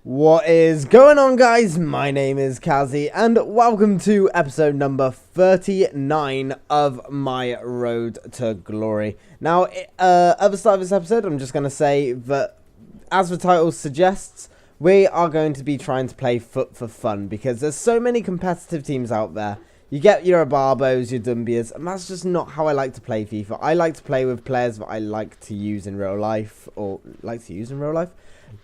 What is going on, guys? My name is Kazzy and welcome to episode number 39 of my Road to Glory. Now, at the start of this episode, I'm just going to say that, as the title suggests, we are going to be trying to play foot for fun because there's so many competitive teams out there. You get your Abarbos, your Dumbias, and that's just not how I like to play FIFA. I like to play with players that I like to use in real life,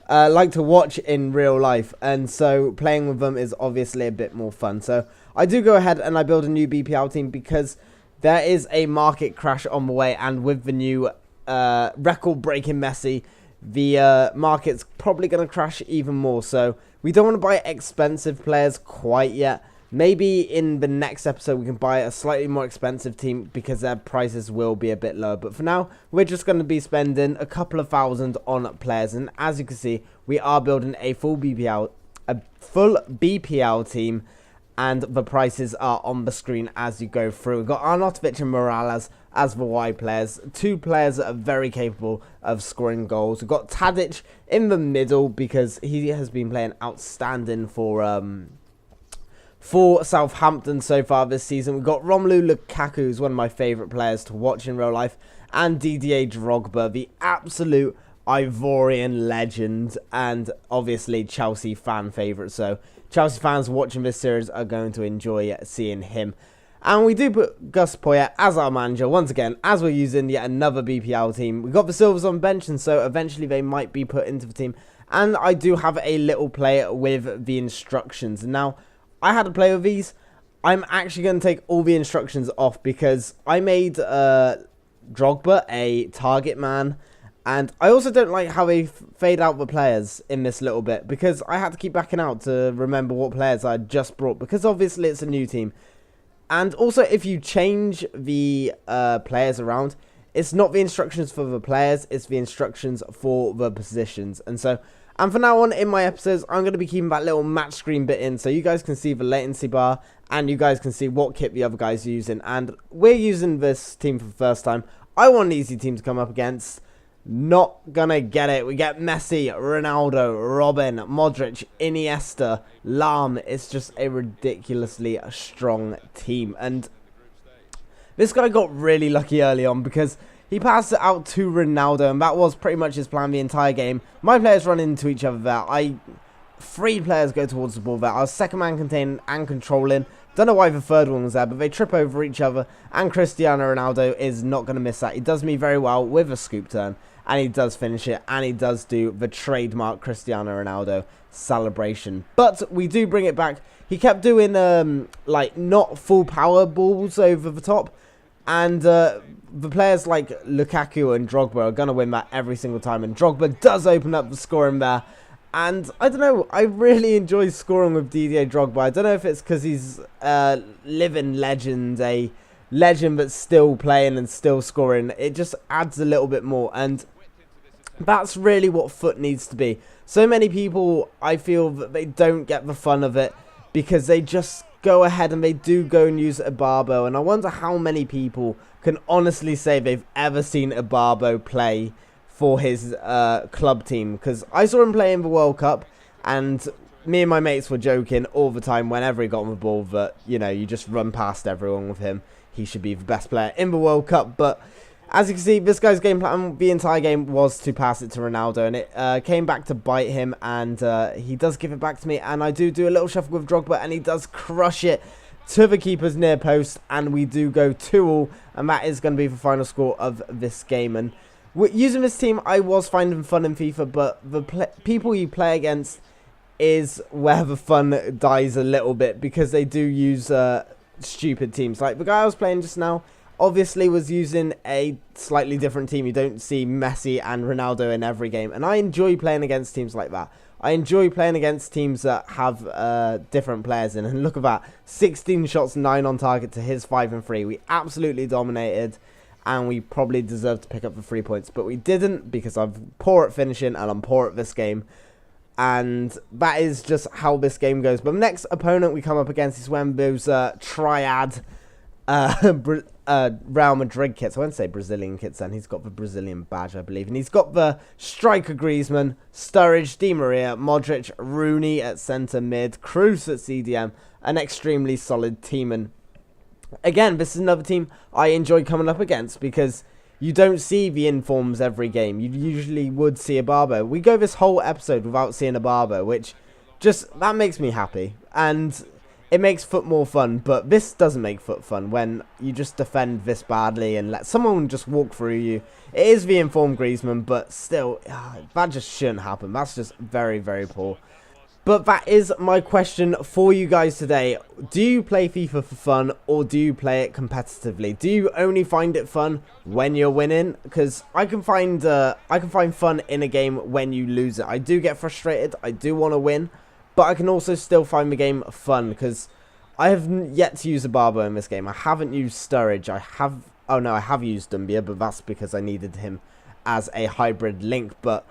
like to watch in real life, and so playing with them is obviously a bit more fun. So I do go ahead and I build a new BPL team because there is a market crash on the way, and with the new record-breaking Messi, the market's probably going to crash even more. So we don't want to buy expensive players quite yet. Maybe in the next episode we can buy a slightly more expensive team because their prices will be a bit lower. But for now, we're just going to be spending a couple of thousand on players. And as you can see, we are building a full BPL team. And the prices are on the screen as you go through. We've got Arnautovic and Morales as the wide players. Two players that are very capable of scoring goals. We've got Tadic in the middle because he has been playing outstanding for Southampton so far this season. We've got Romelu Lukaku, who's one of my favourite players to watch in real life, and Didier Drogba, the absolute Ivorian legend, and obviously Chelsea fan favourite. So Chelsea fans watching this series are going to enjoy seeing him. And we do put Gus Poyet as our manager once again, as we're using yet another BPL team. We've got the Silvers on bench, and so eventually they might be put into the team. And I do have a little player with the instructions. Now, I had to play with these. I'm actually going to take all the instructions off because I made Drogba a target man. And I also don't like how they fade out the players in this little bit because I had to keep backing out to remember what players I just brought because obviously it's a new team. And also if you change the players around, it's not the instructions for the players, it's the instructions for the positions. And from now on in my episodes, I'm going to be keeping that little match screen bit in so you guys can see the latency bar and you guys can see what kit the other guys are using. And we're using this team for the first time. I want an easy team to come up against. Not going to get it. We get Messi, Ronaldo, Robin, Modric, Iniesta, Lahm. It's just a ridiculously strong team. And this guy got really lucky early on because he passed it out to Ronaldo, and that was pretty much his plan the entire game. My players run into each other there. Three players go towards the ball there. I was second man containing and controlling. Don't know why the third one was there, but they trip over each other, and Cristiano Ronaldo is not going to miss that. He does me very well with a scoop turn, and he does finish it, and he does do the trademark Cristiano Ronaldo celebration. But we do bring it back. He kept doing, not full power balls over the top, and the players like Lukaku and Drogba are going to win that every single time. And Drogba does open up the scoring there. And I don't know, I really enjoy scoring with Didier Drogba. I don't know if it's because he's a living legend, a legend that's still playing and still scoring. It just adds a little bit more. And that's really what foot needs to be. So many people, I feel that they don't get the fun of it because they just go ahead and they do go and use a Barbo, and I wonder how many people can honestly say they've ever seen a Barbo play for his club team, because I saw him play in the World Cup and me and my mates were joking all the time whenever he got on the ball that, you know, you just run past everyone with him. He should be the best player in the World Cup. But as you can see, this guy's game plan the entire game was to pass it to Ronaldo, and it came back to bite him, and he does give it back to me, and I do a little shuffle with Drogba, and he does crush it to the keeper's near post, and we do go 2-2, and that is going to be the final score of this game. And using this team, I was finding fun in FIFA, but the people you play against is where the fun dies a little bit because they do use stupid teams. Like the guy I was playing just now, obviously was using a slightly different team. You don't see Messi and Ronaldo in every game. And I enjoy playing against teams like that. I enjoy playing against teams that have different players in. And look at that. 16 shots, 9 on target to his 5 and 3. We absolutely dominated. And we probably deserved to pick up the 3 points. But we didn't because I'm poor at finishing and I'm poor at this game. And that is just how this game goes. But the next opponent we come up against is Wembu's triad. Real Madrid kits. I won't say Brazilian kits then. He's got the Brazilian badge, I believe. And he's got the striker Griezmann, Sturridge, Di Maria, Modric, Rooney at centre mid, Kroos at CDM. An extremely solid team. And again, this is another team I enjoy coming up against because you don't see the informs every game. You usually would see a Barbo. We go this whole episode without seeing a Barbo, which that makes me happy. And it makes foot more fun, but this doesn't make foot fun when you just defend this badly and let someone just walk through you. It is the informed Griezmann, but still, that just shouldn't happen. That's just very, very poor. But that is my question for you guys today. Do you play FIFA for fun, or do you play it competitively? Do you only find it fun when you're winning? Because I can find fun in a game when you lose it. I do get frustrated. I do want to win. But I can also still find the game fun because I have yet to use a Barbo in this game. I haven't used Sturridge. I have used Dumbia, but that's because I needed him as a hybrid link. But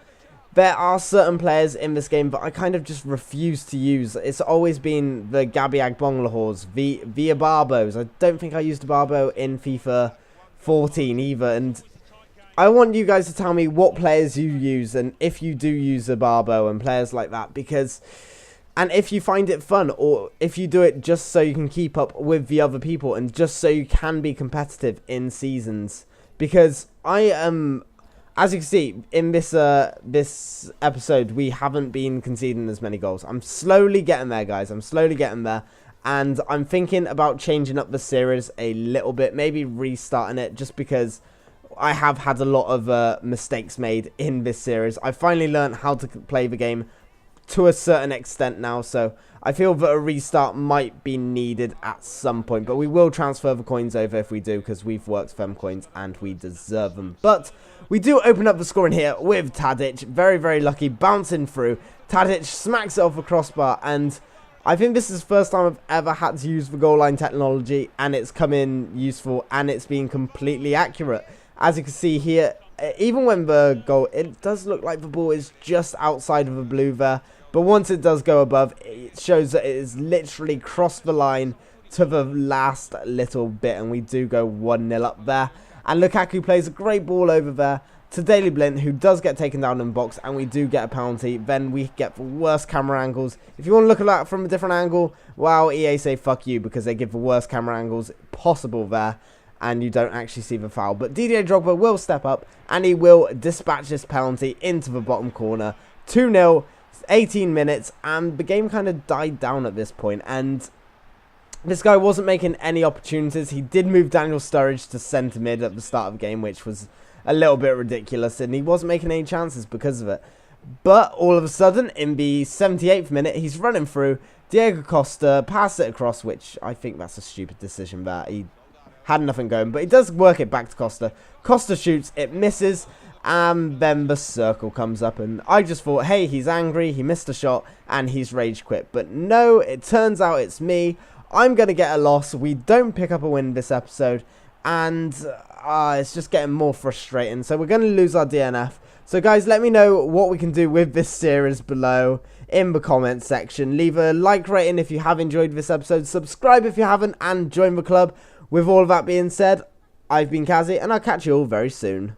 there are certain players in this game that I kind of just refuse to use. It's always been the Gabby Agbonglahors, the Barbos. I don't think I used a Barbo in FIFA 14 either. And I want you guys to tell me what players you use and if you do use a Barbo and players like that, because... And if you find it fun, or if you do it just so you can keep up with the other people and just so you can be competitive in seasons. Because I am, as you can see, in this episode, we haven't been conceding as many goals. I'm slowly getting there, guys. I'm slowly getting there. And I'm thinking about changing up the series a little bit. Maybe restarting it just because I have had a lot of mistakes made in this series. I finally learned how to play the game to a certain extent now, so I feel that a restart might be needed at some point, but we will transfer the coins over if we do, because we've worked for them coins and we deserve them. But we do open up the scoring here with Tadic, very, very lucky, bouncing through. Tadic smacks it off a crossbar, and I think this is the first time I've ever had to use the goal line technology, and it's come in useful, and it's been completely accurate. As you can see here, even when the goal, it does look like the ball is just outside of the blue there. But once it does go above, it shows that it is literally crossed the line to the last little bit. And we do go 1-0 up there. And Lukaku plays a great ball over there to Daley Blind, who does get taken down in box. And we do get a penalty. Then we get the worst camera angles. If you want to look at that from a different angle, well, EA say fuck you, because they give the worst camera angles possible there. And you don't actually see the foul. But Didier Drogba will step up and he will dispatch this penalty into the bottom corner. 2-0, 18 minutes, and the game kind of died down at this point. And this guy wasn't making any opportunities. He did move Daniel Sturridge to centre mid at the start of the game, which was a little bit ridiculous. And he wasn't making any chances because of it. But all of a sudden, in the 78th minute, he's running through. Diego Costa passed it across, which I think that's a stupid decision there. He had nothing going, but he does work it back to Costa. Costa shoots, it misses, and then the circle comes up, and I just thought, hey, he's angry, he missed a shot, and he's rage quit. But no, it turns out it's me. I'm going to get a loss. We don't pick up a win this episode, and it's just getting more frustrating. So we're going to lose our DNF. So guys, let me know what we can do with this series below in the comments section. Leave a like rating if you have enjoyed this episode. Subscribe if you haven't, and join the club. With all of that being said, I've been Kazzy, and I'll catch you all very soon.